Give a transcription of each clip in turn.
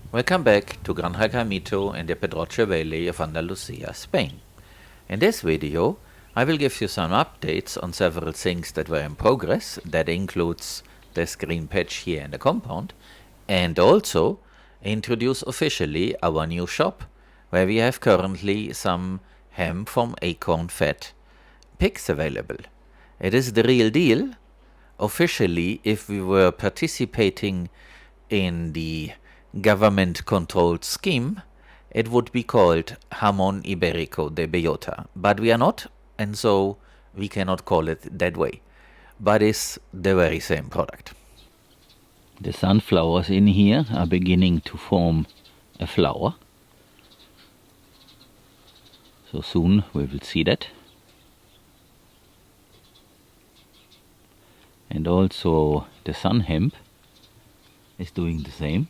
Welcome back to Granja Camito in the Pedroche Valley of Andalusia, Spain. In this video, I will give you some updates on several things that were in progress. That includes this green patch here in the compound, and also introduce officially our new shop, where we have currently some hemp from acorn-fed pigs available. It is the real deal. Officially, if we were participating in the government-controlled scheme, it would be called Jamón Ibérico de Bellota. But we are not, and so we cannot call it that way. But it's the very same product. The sunflowers in here are beginning to form a flower. So soon we will see that. And also the sun hemp is doing the same.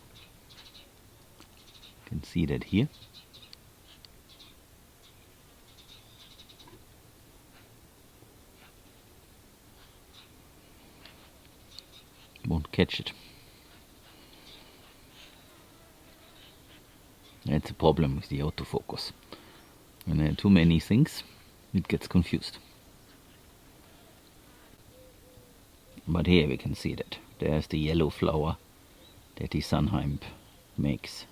You can see that here. Won't catch it. That's a problem with the autofocus. When there are too many things, it gets confused. But here we can see that. There's the yellow flower that the sun hemp makes.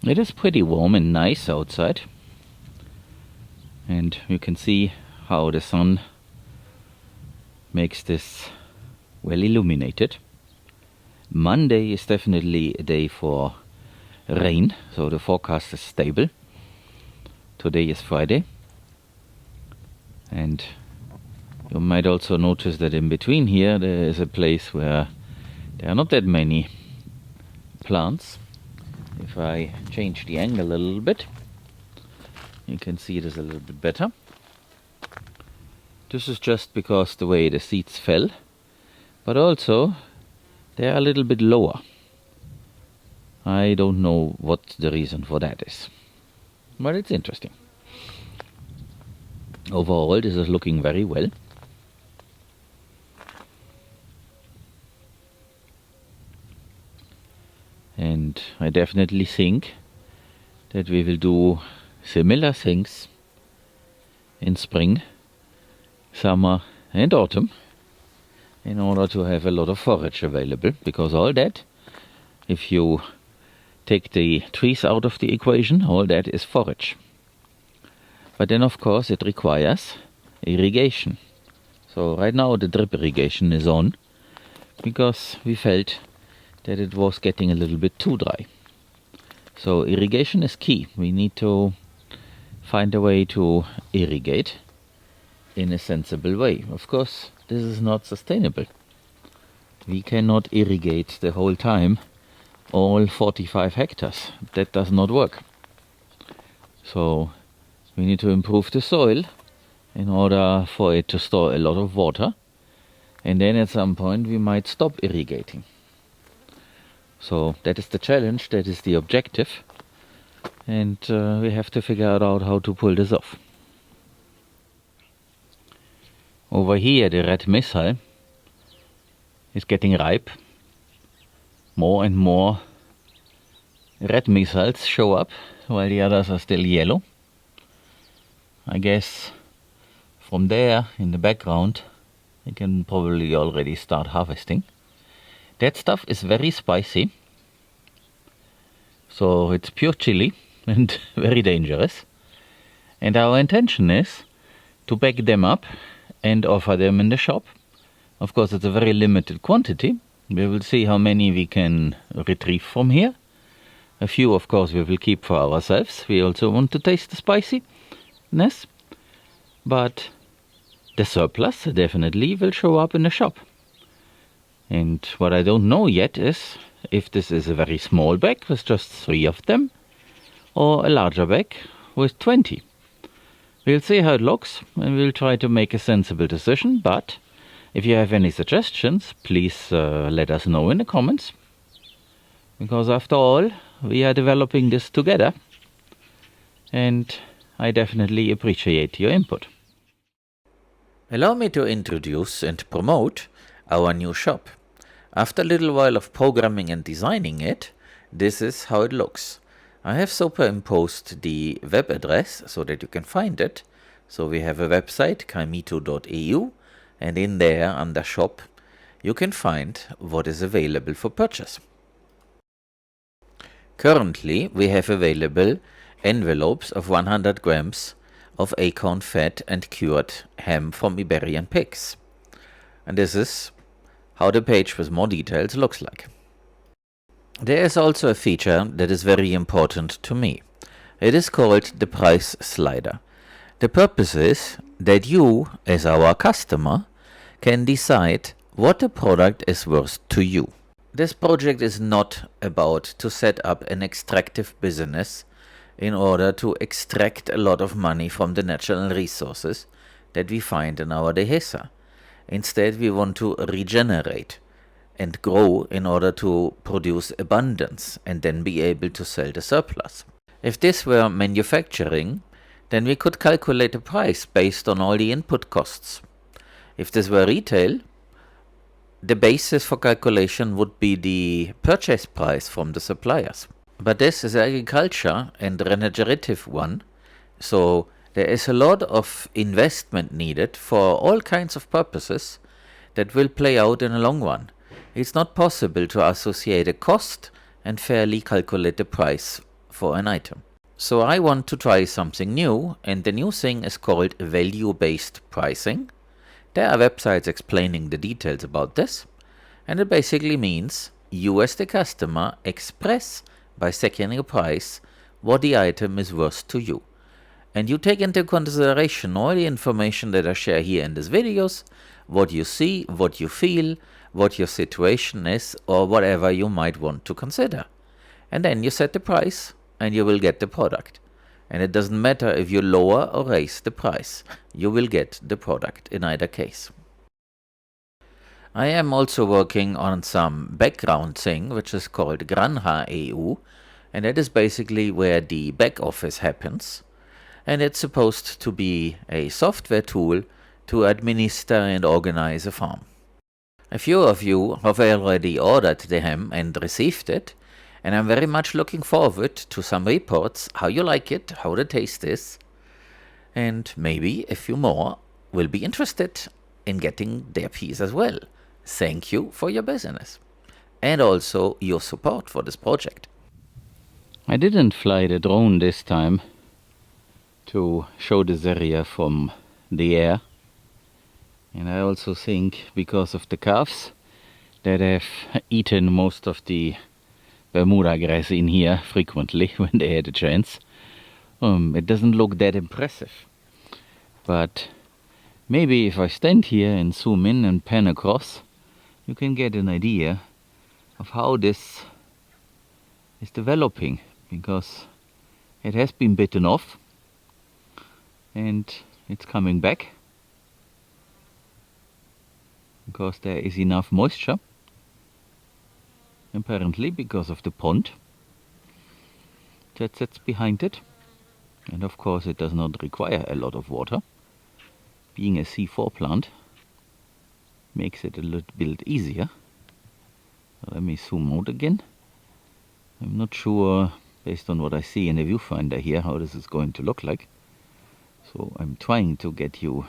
It is pretty warm and nice outside. And you can see how the sun makes this well illuminated. Monday is definitely a day for rain, so the forecast is stable. Today is Friday, and you might also notice that in between here there is a place where there are not that many plants. If I change the angle a little bit, you can see this a little bit better. This is just because the way the seeds fell, but also they are a little bit lower. I don't know what the reason for that is, but it's interesting. Overall, this is looking very well. And I definitely think that we will do similar things in spring, summer and autumn in order to have a lot of forage available, because all that, if you take the trees out of the equation, all that is forage. But then of course it requires irrigation. So right now the drip irrigation is on, because we felt that it was getting a little bit too dry. So irrigation is key. We need to find a way to irrigate in a sensible way. Of course, this is not sustainable. We cannot irrigate the whole time all 45 hectares. That does not work. So we need to improve the soil in order for it to store a lot of water, and then at some point we might stop irrigating. So that is the challenge, that is the objective, and we have to figure out how to pull this off. Over here the red missile is getting ripe. More and more red missiles show up while the others are still yellow. I guess from there in the background you can probably already start harvesting. That stuff is very spicy, so it's pure chili and very dangerous. And our intention is to pack them up and offer them in the shop. Of course, it's a very limited quantity. We will see how many we can retrieve from here. A few, of course, we will keep for ourselves. We also want to taste the spiciness. But the surplus definitely will show up in the shop. And what I don't know yet is if this is a very small bag with just 3 of them, or a larger bag with 20. We'll see how it looks, and we'll try to make a sensible decision. But if you have any suggestions, please let us know in the comments. Because after all, we are developing this together, and I definitely appreciate your input. Allow me to introduce and promote our new shop. After a little while of programming and designing it, this is how it looks. I have superimposed the web address so that you can find it. So we have a website, kaimito.eu, and in there, under shop, you can find what is available for purchase. Currently, we have available envelopes of 100 grams of acorn fat and cured ham from Iberian pigs. And this is how the page with more details looks like. There is also a feature that is very important to me. It is called the price slider. The purpose is that you, as our customer, can decide what the product is worth to you. This project is not about to set up an extractive business in order to extract a lot of money from the natural resources that we find in our dehesa. Instead, we want to regenerate and grow in order to produce abundance and then be able to sell the surplus. If this were manufacturing, then we could calculate a price based on all the input costs. If this were retail, the basis for calculation would be the purchase price from the suppliers. But this is agriculture and regenerative one, so there is a lot of investment needed for all kinds of purposes that will play out in the long run. It's not possible to associate a cost and fairly calculate the price for an item. So I want to try something new, and the new thing is called value-based pricing. There are websites explaining the details about this, and it basically means you as the customer express by setting a price what the item is worth to you. And you take into consideration all the information that I share here in these videos, what you see, what you feel, what your situation is, or whatever you might want to consider. And then you set the price, and you will get the product. And it doesn't matter if you lower or raise the price, you will get the product in either case. I am also working on some background thing which is called Granja EU, and that is basically where the back office happens. And it's supposed to be a software tool to administer and organize a farm. A few of you have already ordered the ham and received it, and I'm very much looking forward to some reports, how you like it, how the taste is, and maybe a few more will be interested in getting their piece as well. Thank you for your business, and also your support for this project. I didn't fly the drone this time to show this area from the air, and I also think because of the calves that have eaten most of the Bermudagrass in here frequently when they had a chance. It doesn't look that impressive, but maybe if I stand here and zoom in and pan across, you can get an idea of how this is developing, because it has been bitten off and it's coming back because there is enough moisture, apparently because of the pond that sits behind it, and of course it does not require a lot of water. Being a C4 plant makes it a little bit easier. Let me zoom out again. I'm not sure, based on what I see in the viewfinder here, how this is going to look like. So I'm trying to get you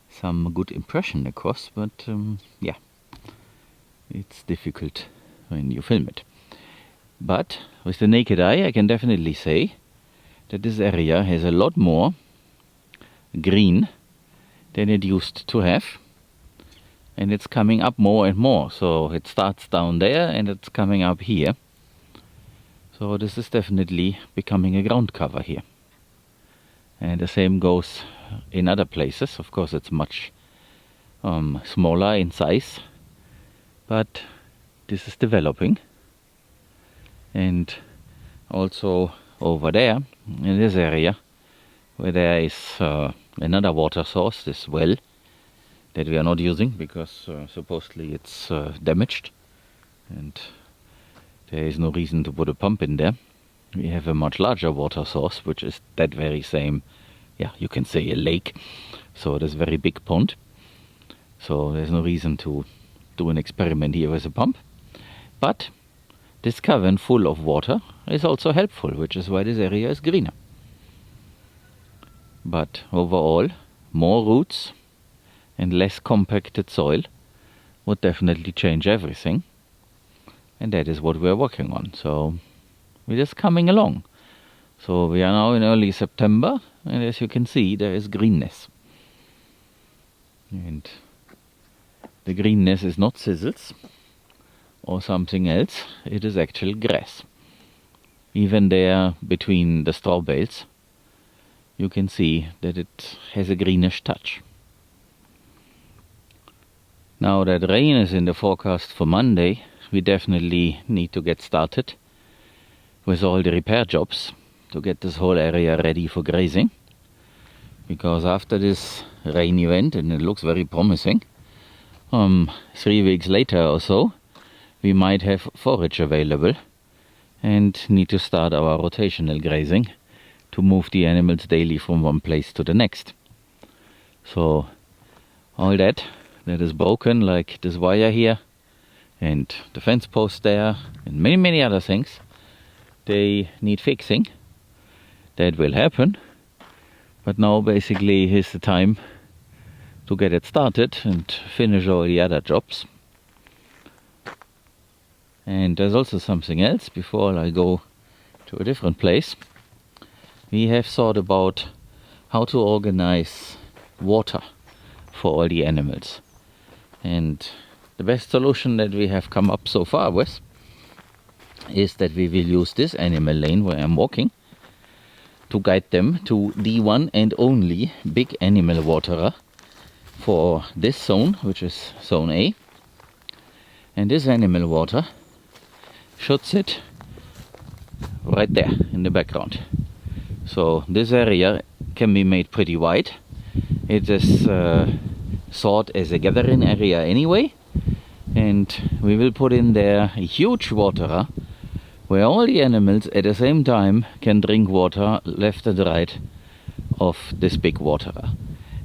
some good impression across, but yeah, it's difficult when you film it. But with the naked eye I can definitely say that this area has a lot more green than it used to have, and it's coming up more and more. So it starts down there and it's coming up here. So this is definitely becoming a ground cover here. And the same goes in other places. Of course it's much smaller in size, but this is developing. And also over there in this area where there is another water source, this well that we are not using because supposedly it's damaged and there is no reason to put a pump in there. We have a much larger water source, which is that very same, yeah, you can say a lake, so this very big pond. So there's no reason to do an experiment here with a pump. But this cavern full of water is also helpful, which is why this area is greener. But overall, more roots and less compacted soil would definitely change everything. And that is what we're working on. So we're just coming along. So we are now in early September, and as you can see, there is greenness. And the greenness is not sizzles or something else, it is actual grass. Even there between the straw bales, you can see that it has a greenish touch. Now that rain is in the forecast for Monday, we definitely need to get started with all the repair jobs to get this whole area ready for grazing. Because after this rain event, and it looks very promising, 3 weeks later or so, we might have forage available and need to start our rotational grazing to move the animals daily from one place to the next. So all that is broken, like this wire here and the fence post there and many other things, they need fixing. That will happen, but now basically is the time to get it started and finish all the other jobs. And there's also something else before I go to a different place. We have thought about how to organize water for all the animals. And the best solution that we have come up so far with is that we will use this animal lane where I'm walking to guide them to the one and only big animal waterer for this zone, which is zone A. And this animal water should sit right there in the background. So this area can be made pretty wide. It is thought as a gathering area anyway, and we will put in there a huge waterer where all the animals at the same time can drink water left and right of this big waterer.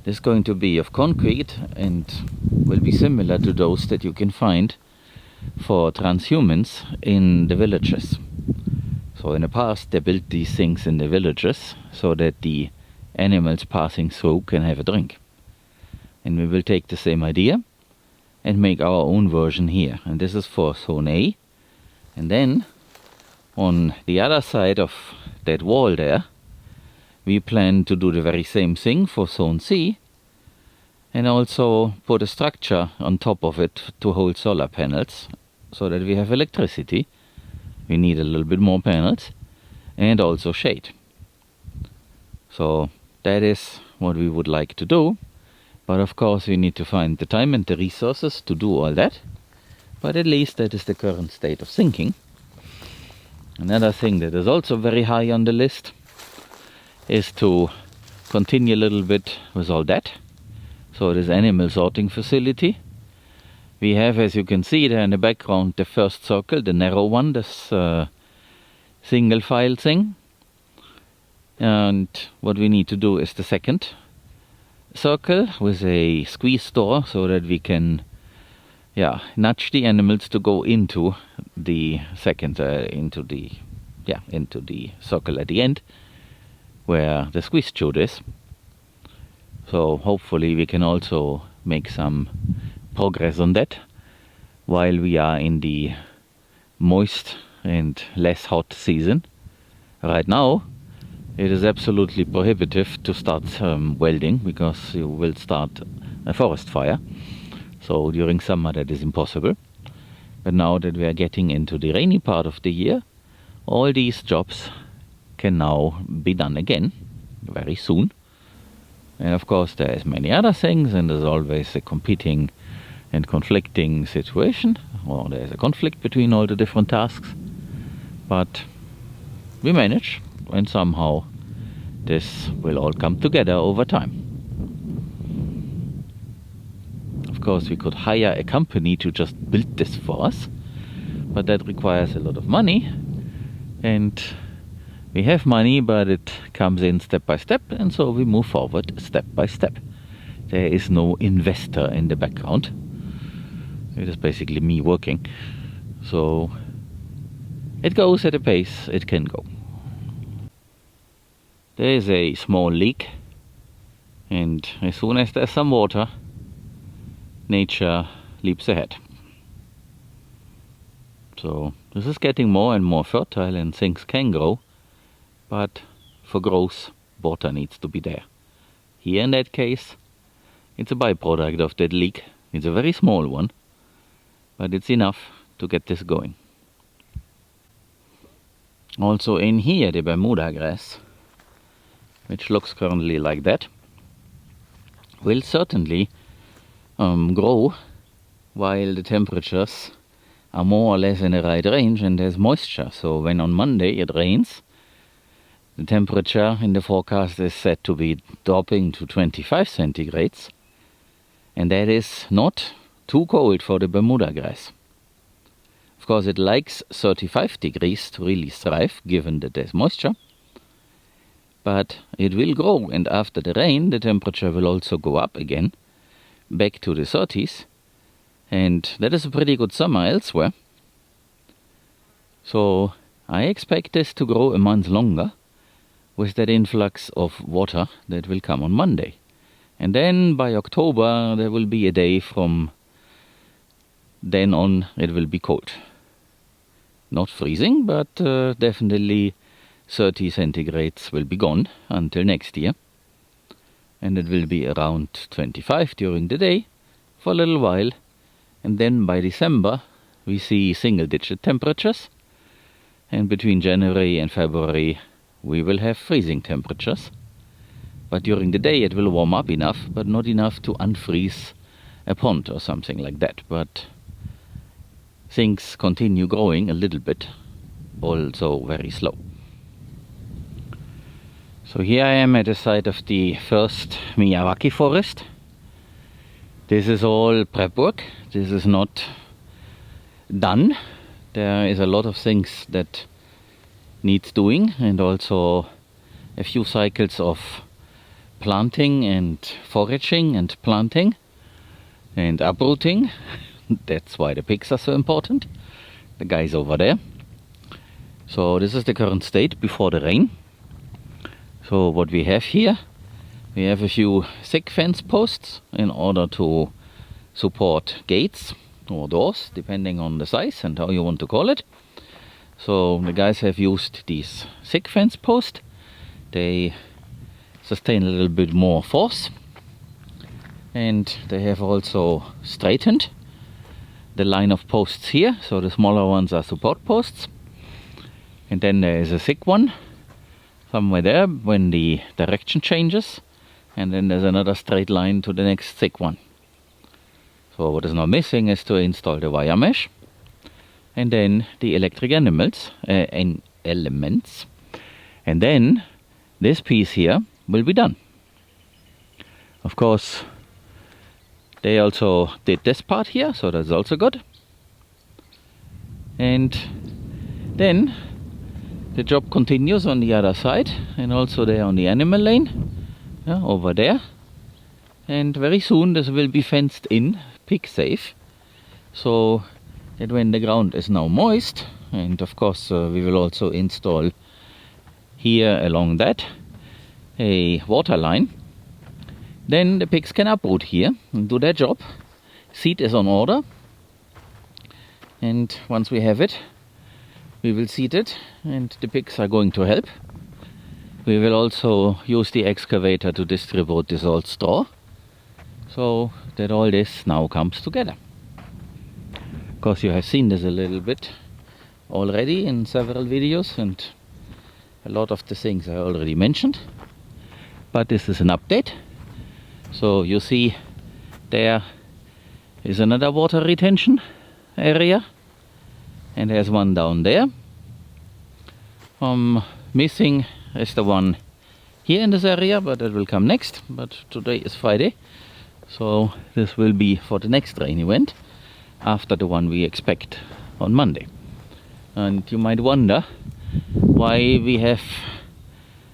This is going to be of concrete and will be similar to those that you can find for transhumans in the villages. So in the past they built these things in the villages so that the animals passing through can have a drink. And we will take the same idea and make our own version here. And this is for zone A. And then on the other side of that wall there, we plan to do the very same thing for zone C, and also put a structure on top of it to hold solar panels so that we have electricity. We need a little bit more panels and also shade. So that is what we would like to do, but of course we need to find the time and the resources to do all that. But at least that is the current state of thinking. Another thing that is also very high on the list is to continue a little bit with all that. So this animal sorting facility. We have, as you can see there in the background, the first circle, the narrow one, this single file thing. And what we need to do is the second circle with a squeeze door so that we can nudge the animals to go into the second, into the circle at the end where the squeeze chute is. So hopefully we can also make some progress on that while we are in the moist and less hot season. Right now it is absolutely prohibitive to start welding because you will start a forest fire. So during summer that is impossible. But now that we are getting into the rainy part of the year, all these jobs can now be done again very soon. And of course there is many other things, and there's always a competing and conflicting situation, or there's a conflict between all the different tasks. But we manage, and somehow this will all come together over time. Of course we could hire a company to just build this for us, but that requires a lot of money, and we have money, but it comes in step by step, and so we move forward step by step. There is no investor in the background. It is basically me working. So it goes at a pace it can go. There is a small leak, and as soon as there's some water, nature leaps ahead. So this is getting more and more fertile and things can grow, but for growth, water needs to be there. Here in that case, it's a byproduct of that leak. It's a very small one, but it's enough to get this going. Also in here, the Bemudagrass, which looks currently like that, will certainly grow while the temperatures are more or less in the right range and there's moisture. So when on Monday it rains, the temperature in the forecast is set to be dropping to 25 centigrades, and that is not too cold for the Bemudagrass. Of course, it likes 35 degrees to really thrive, given that there's moisture. But it will grow, and after the rain, the temperature will also go up again, back to the 30s. And that is a pretty good summer elsewhere. So I expect this to grow a month longer, with that influx of water that will come on Monday. And then by October there will be a day from then on it will be cold. Not freezing, but definitely 30 centigrades will be gone until next year. And it will be around 25 during the day for a little while. And then by December we see single-digit temperatures. And between January and February we will have freezing temperatures. But during the day it will warm up enough, but not enough to unfreeze a pond or something like that. But things continue growing a little bit, also very slow. So here I am at the site of the first Miyawaki forest. This is all prep work. This is not done. There is a lot of things that needs doing, and also a few cycles of planting and foraging and planting and uprooting. That's why the pigs are so important. The guys over there. So this is the current state before the rain. So what we have here, we have a few thick fence posts in order to support gates or doors, depending on the size and how you want to call it. So the guys have used these thick fence posts. They sustain a little bit more force, and they have also straightened the line of posts here. So the smaller ones are support posts, and then there is a thick one somewhere there when the direction changes, and then there's another straight line to the next thick one. So what is now missing is to install the wire mesh and then the electric elements, and then this piece here will be done. Of course, they also did this part here, so that's also good. And then the job continues on the other side, and also there on the animal lane, over there. And very soon this will be fenced in, pig safe, so that when the ground is now moist, and of course we will also install here along that a water line, then the pigs can uproot here and do their job. Seed is on order, and once we have it, we will seed it, and the pigs are going to help. We will also use the excavator to distribute this old straw, so that all this now comes together. Of course, you have seen this a little bit already in several videos, and a lot of the things I already mentioned, but this is an update. So you see there is another water retention area, and there's one down there. Missing is the one here in this area, but that will come next. But today is Friday, so this will be for the next rain event after the one we expect on Monday. And you might wonder why we have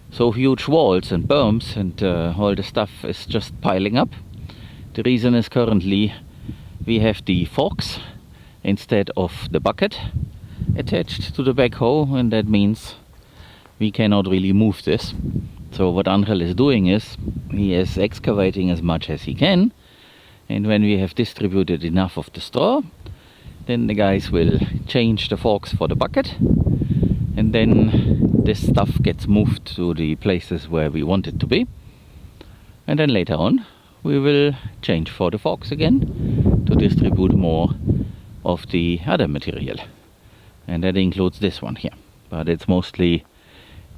so huge walls and berms and all the stuff is just piling up. The reason is currently we have the forks instead of the bucket attached to the backhoe, and that means we cannot really move this. So what Angel is doing is, he is excavating as much as he can, and when we have distributed enough of the straw, then the guys will change the forks for the bucket, and then this stuff gets moved to the places where we want it to be. And then later on we will change for the forks again to distribute more of the other material. And that includes this one here. But it's mostly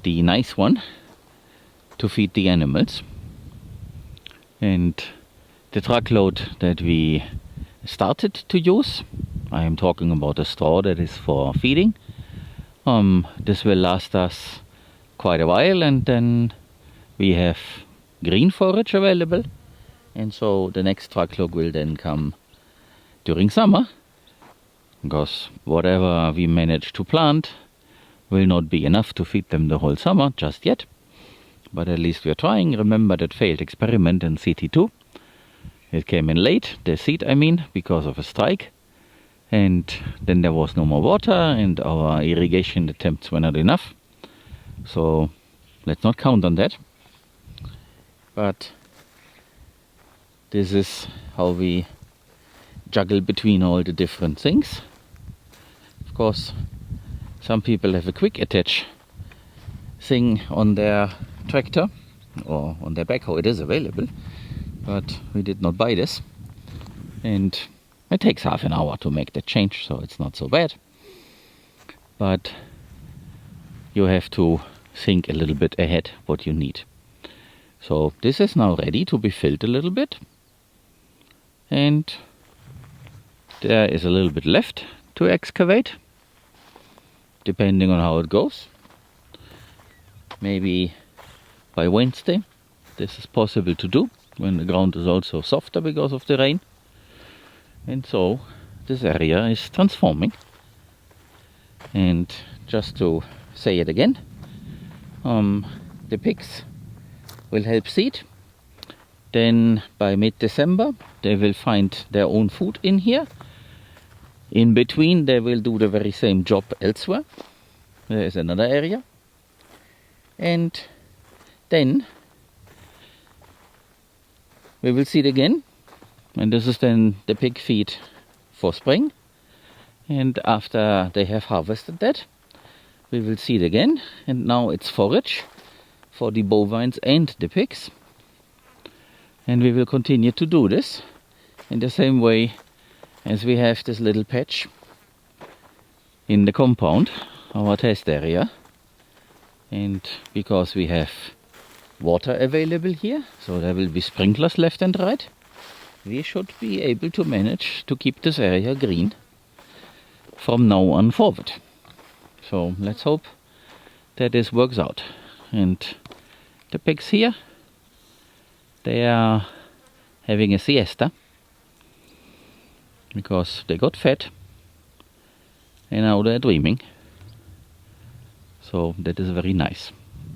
the nice one to feed the animals. And the truckload that we started to use, I am talking about a straw that is for feeding. This will last us quite a while, and then we have green forage available, and so the next truckload will then come during summer, because whatever we manage to plant will not be enough to feed them the whole summer just yet, but at least we are trying. Remember that failed experiment in CT2. It came in late, the seed I mean, because of a strike, and then there was no more water and our irrigation attempts were not enough, so let's not count on that. But this is how we juggle between all the different things. Of course, some people have a quick attach thing on their tractor or on their backhoe. It is available, but we did not buy this, and it takes half an hour to make the change, so it's not so bad. But you have to think a little bit ahead what you need. So this is now ready to be filled a little bit, and there is a little bit left to excavate, depending on how it goes. Maybe by Wednesday this is possible to do, when the ground is also softer because of the rain. And so this area is transforming. And just to say it again, the pigs will help seed. Then by mid-December they will find their own food in here. In between they will do the very same job elsewhere. There is another area. And then we will seed again. And this is then the pig feed for spring. And after they have harvested that, we will seed again. And now it's forage for the bovines and the pigs. And we will continue to do this in the same way as we have this little patch in the compound, our test area. And because we have water available here, so there will be sprinklers left and right, we should be able to manage to keep this area green from now on forward. So let's hope that this works out. And the pigs here, they are having a siesta because they got fat and now they're dreaming. So that is very nice.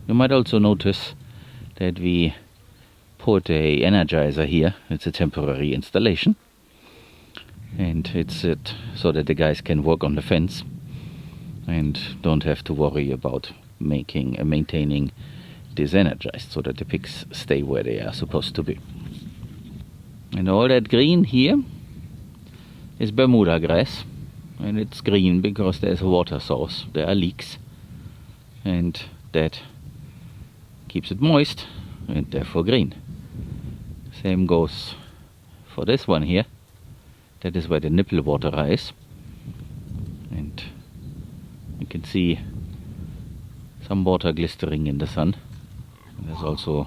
You might also notice that we put a energizer here. It's a temporary installation, and it's so that the guys can work on the fence and don't have to worry about maintaining this energized, so that the pigs stay where they are supposed to be. And all that green here is Bermudagrass, and it's green because there's a water source. There are leaks, and that keeps it moist and therefore green. Same goes for this one here. That is where the nipple water is, and you can see some water glistering in the sun. And there's also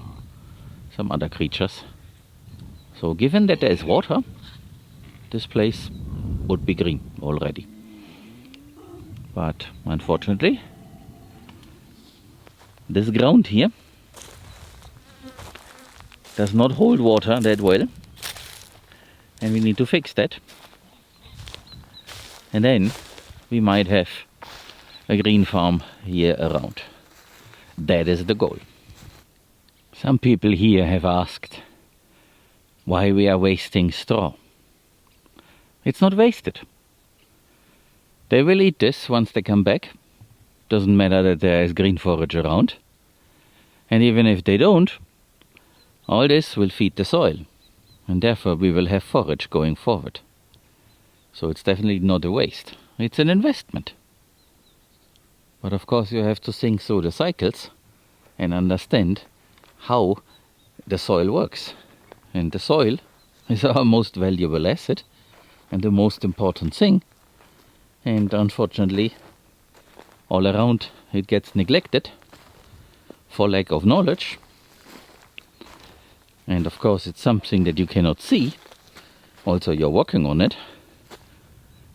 some other creatures. So given that there is water, this place would be green already. But unfortunately, this ground here does not hold water that well, and we need to fix that. And then we might have a green farm year around. That is the goal. Some people here have asked why we are wasting straw. It's not wasted. They will eat this once they come back. Doesn't matter that there is green forage around. And even if they don't, all this will feed the soil. And therefore we will have forage going forward. So it's definitely not a waste. It's an investment. But of course you have to think through the cycles and understand how the soil works. And the soil is our most valuable asset and the most important thing. And unfortunately, all around it gets neglected for lack of knowledge. And of course it's something that you cannot see. Also you're working on it.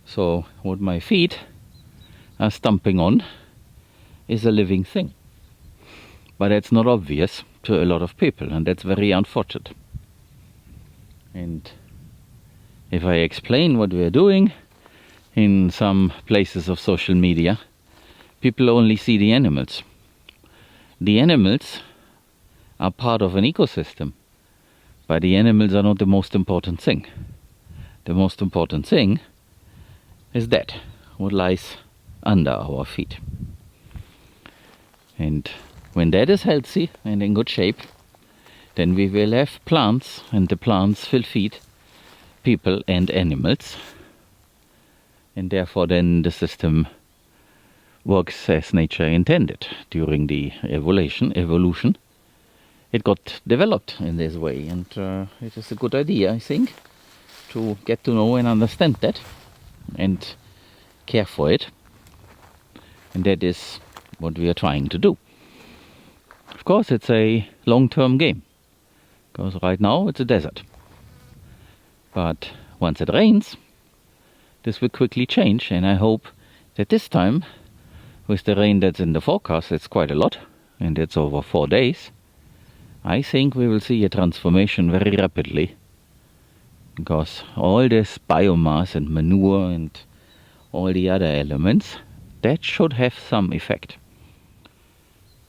So what my feet are stomping on is a living thing. But it's not obvious to a lot of people, and that's very unfortunate. And if I explain what we are doing in some places of social media, people only see the animals. The animals are part of an ecosystem, but the animals are not the most important thing. The most important thing is that, what lies under our feet. And when that is healthy and in good shape, then we will have plants, and the plants will feed people and animals. And therefore then the system works as nature intended. During the evolution, it got developed in this way, and it is a good idea, I think, to get to know and understand that and care for it. And that is what we are trying to do. Of course it's a long-term game, because right now it's a desert. But once it rains, this will quickly change, and I hope that this time, with the rain that's in the forecast, it's quite a lot, and it's over 4 days, I think we will see a transformation very rapidly. Because all this biomass and manure and all the other elements, that should have some effect.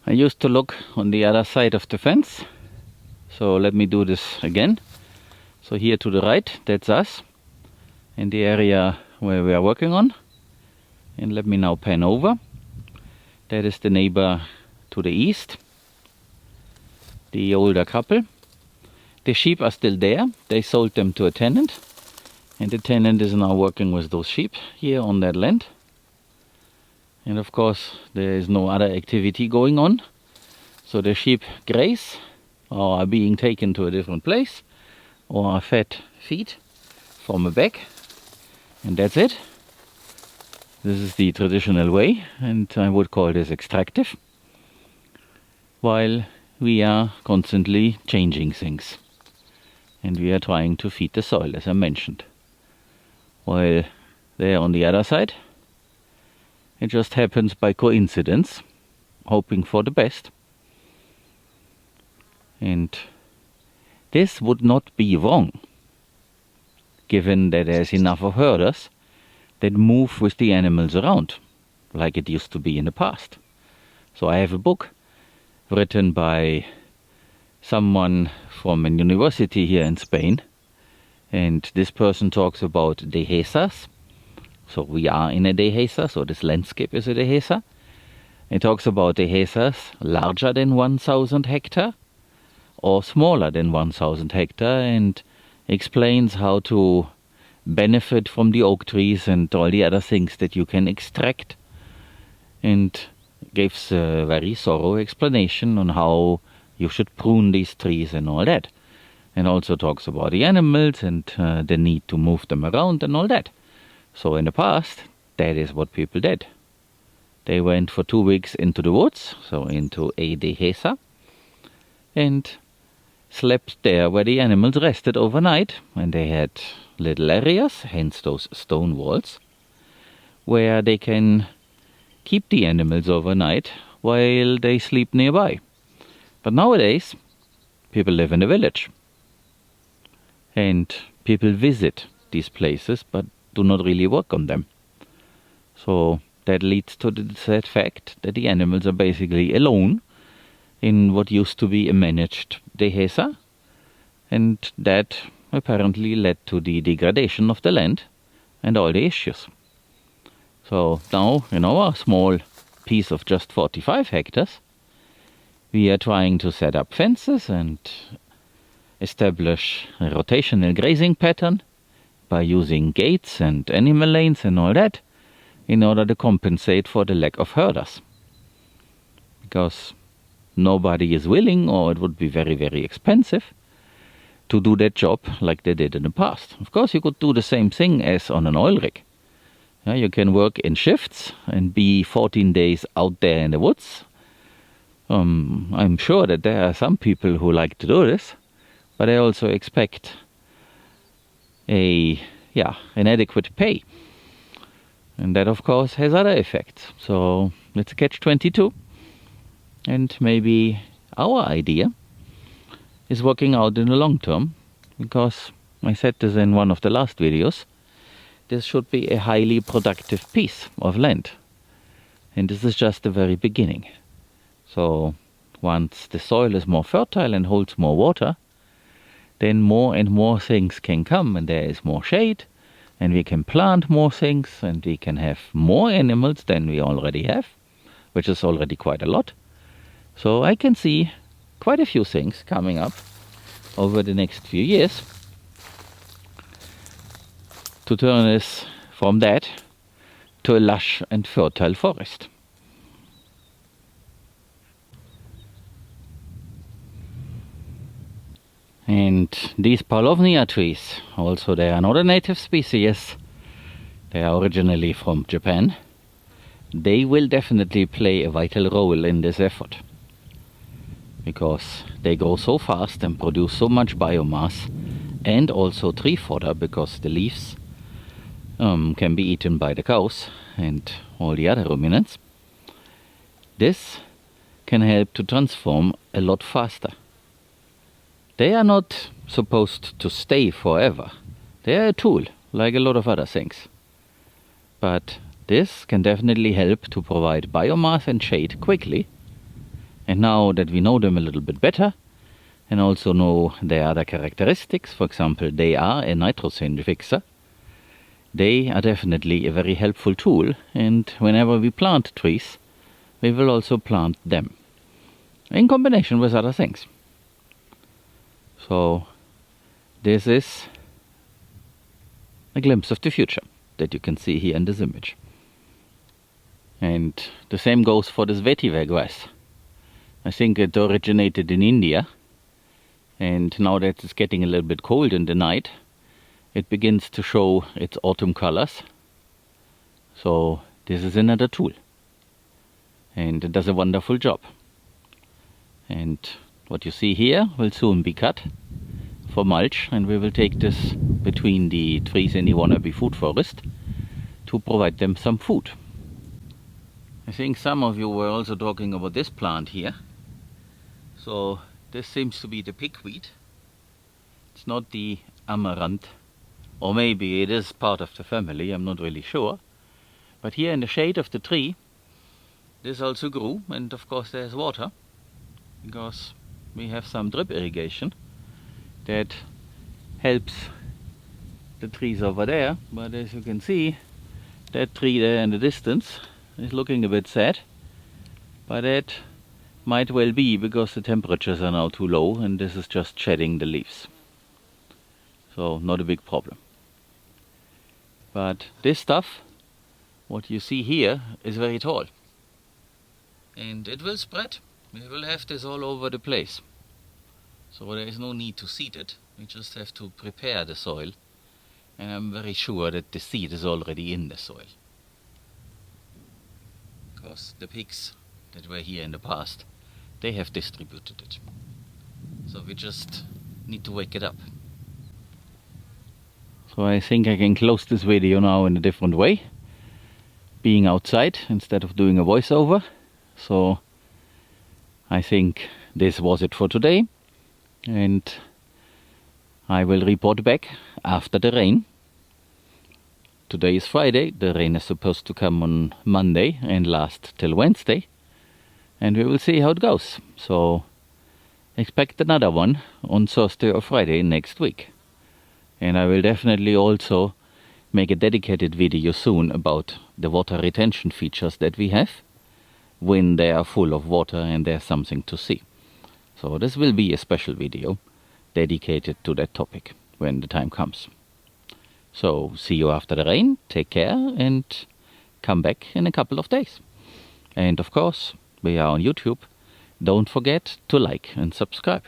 I used to look on the other side of the fence, so let me do this again. So here to the right, that's us, in the area where we are working on. And let me now pan over. That is the neighbor to the east, the older couple. The sheep are still there. They sold them to a tenant, and the tenant is now working with those sheep here on that land. And of course there is no other activity going on, so the sheep graze or are being taken to a different place or are fed feed from a bag, and that's it. This is the traditional way, and I would call this extractive, while we are constantly changing things. And we are trying to feed the soil, as I mentioned. While there on the other side, it just happens by coincidence, hoping for the best. And this would not be wrong, given that there's enough of herders that move with the animals around, like it used to be in the past. So I have a book written by someone from a university here in Spain, and this person talks about dehesas. So we are in a dehesa, so this landscape is a dehesa. It talks about dehesas larger than 1,000 hectare or smaller than 1,000 hectare, and explains how to benefit from the oak trees and all the other things that you can extract, and gives a very thorough explanation on how you should prune these trees and all that. And also talks about the animals and the need to move them around and all that. So in the past, that is what people did. They went for 2 weeks into the woods, so into a dehesa, and slept there where the animals rested overnight. And they had little areas, hence those stone walls, where they can keep the animals overnight while they sleep nearby. But nowadays, people live in a village, and people visit these places but do not really work on them. So that leads to the sad fact that the animals are basically alone in what used to be a managed dehesa, and that apparently led to the degradation of the land and all the issues. So now, in our small piece of just 45 hectares, we are trying to set up fences and establish a rotational grazing pattern by using gates and animal lanes and all that in order to compensate for the lack of herders. Because nobody is willing, or it would be very, very expensive, to do that job like they did in the past. Of course, you could do the same thing as on an oil rig. Yeah, you can work in shifts and be 14 days out there in the woods. I'm sure that there are some people who like to do this, but I also expect an adequate pay. And that, of course, has other effects. So it's a catch-22. And maybe our idea is working out in the long term, because I said this in one of the last videos, this should be a highly productive piece of land. And this is just the very beginning. So once the soil is more fertile and holds more water, then more and more things can come, and there is more shade, and we can plant more things, and we can have more animals than we already have, which is already quite a lot. So I can see quite a few things coming up over the next few years to turn us from that to a lush and fertile forest. And these Paulownia trees, also they are not a native species, they are originally from Japan. They will definitely play a vital role in this effort, because they grow so fast and produce so much biomass, and also tree fodder, because the leaves can be eaten by the cows and all the other ruminants. This can help to transform a lot faster. They are not supposed to stay forever. They are a tool, like a lot of other things. But this can definitely help to provide biomass and shade quickly. And now that we know them a little bit better, and also know their other characteristics, for example, they are a nitrogen fixer, they are definitely a very helpful tool, and whenever we plant trees, we will also plant them, in combination with other things. So this is a glimpse of the future that you can see here in this image. And the same goes for this vetiver grass. I think it originated in India, and now that it's getting a little bit cold in the night, it begins to show its autumn colors. So this is another tool, and it does a wonderful job. And what you see here will soon be cut for mulch, and we will take this between the trees in the wannabe food forest to provide them some food. I think some of you were also talking about this plant here. So this seems to be the pigweed. It's not the amaranth, or maybe it is part of the family, I'm not really sure. But here in the shade of the tree, this also grew, and of course there's water, because we have some drip irrigation that helps the trees over there. But as you can see, that tree there in the distance is looking a bit sad, but that might well be because the temperatures are now too low, and this is just shedding the leaves. So not a big problem. But this stuff, what you see here, is very tall, and it will spread. We will have this all over the place. So there is no need to seed it. We just have to prepare the soil, and I'm very sure that the seed is already in the soil, because the pigs that were here in the past, they have distributed it. So we just need to wake it up. So I think I can close this video now in a different way, being outside instead of doing a voiceover. So I think this was it for today, and I will report back after the rain. Today is Friday, the rain is supposed to come on Monday and last till Wednesday, and we will see how it goes. So expect another one on Thursday or Friday next week. And I will definitely also make a dedicated video soon about the water retention features that we have when they are full of water and there's something to see. So this will be a special video dedicated to that topic when the time comes. So see you after the rain, take care, and come back in a couple of days. And of course, we are on YouTube. Don't forget to like and subscribe.